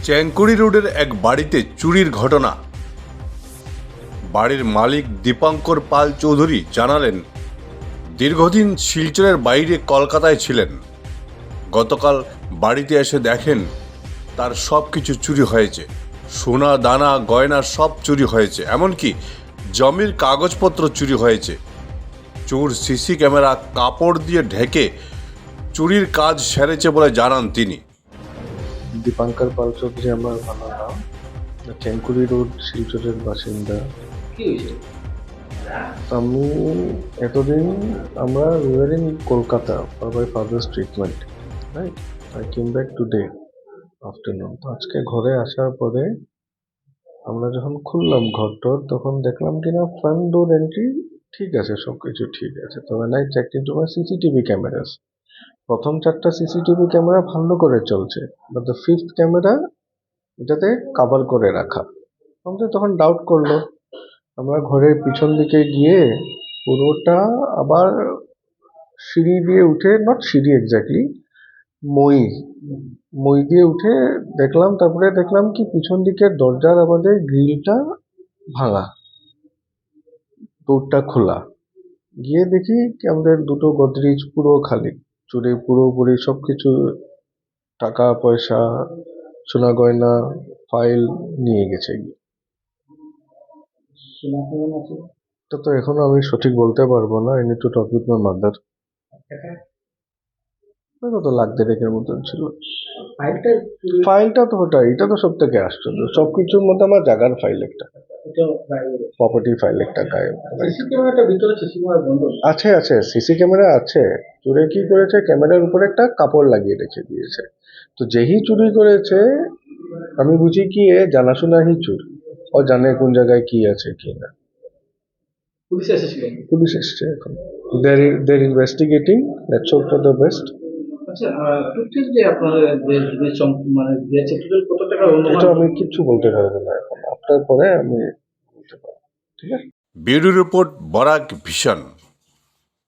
চ্যাংকুড়ি রোডের এক বাড়িতে চুরির ঘটনা। বাড়ির মালিক দীপঙ্কর পাল চৌধুরী জানালেন, দীর্ঘদিন শিলচরের বাইরে কলকাতায় ছিলেন। গতকাল বাড়িতে এসে দেখেন তার সব কিছু চুরি হয়েছে। সোনা দানা গয়না সব চুরি হয়েছে, এমনকি জমির কাগজপত্র চুরি হয়েছে। চোর সিসি ক্যামেরা কাপড় দিয়ে ঢেকে চুরির কাজ সেরেছে বলে জানান তিনি। দীপঙ্কর পাল চৌধুরী আমার ভালো নাম। চ্যাংকুড়ি রোড শিলচরের বাসিন্দা। আমি এতদিন আমরা were in Kolkata for my father's treatment, right. I came back today afternoon. তো আজকে ঘরে আসার পরে আমরা যখন খুললাম ঘরটর, তখন দেখলাম কিনা ফ্রন্ট ডোর এন্ট্রি ঠিক আছে, সব কিছু ঠিক আছে। তো when I checked into my CCTV cameras, প্রথম 4টা সিসিটিভি ক্যামেরা ভালো করে চলছে, বাট দ্য 5th ক্যামেরা এটাতে কাভার করে রাখা। আমাদের তখন ডাউট করলো। আমরা ঘরের পিছন দিকে গিয়ে পুরোটা আবার সিঁড়ি দিয়ে উঠে, নট সিঁড়ি এক্স্যাক্টলি, মই দিয়ে উঠে দেখলাম। তারপরে দেখলাম কি পিছন দিকের দরজার আমাদের গ্রিলটা ভাঙা, ডোরটা খোলা। গিয়ে দেখি কি আমাদের দুটো গোদরেজ পুরো খালি, চুরি পুরোপুরি সবকিছু, টাকা পয়সা সোনা গয়না ফাইল নিয়ে গেছে। এটা তো এখনো আমি সঠিক বলতে পারবো না। I need to talk with my mother। কত লাখ দেড়েকের মতন ছিল। ফাইলটা তো ওটা, এটা তো সব থেকে আশ্চর্য। সবকিছুর মধ্যে আমার জায়গার ফাইল একটা, প্রপার্টি ফাইল একটা গায়েব। আছে আছে সিসি ক্যামেরা আছে। চুরে কি করেছে, ক্যামেরার উপরে একটা কাপড় লাগিয়ে রেখে দিয়েছে। তো যেই চুরি করেছে আমি বুঝি কি এ জানাশোনাহি চোর, ও জানে কোন জায়গায় কি আছে কি না। পুলিশ এসছে এখন, they're investigating, let's hope for the best। আচ্ছা, টোটাল যে আপনারা মানে দিয়েছে টোটাল কত টাকা এটা আমি কিচ্ছু বলতে পারবো না এখন, আপনার পরে আমি বলতে পারবো। ঠিক আছে। Bureau report, Barak vision.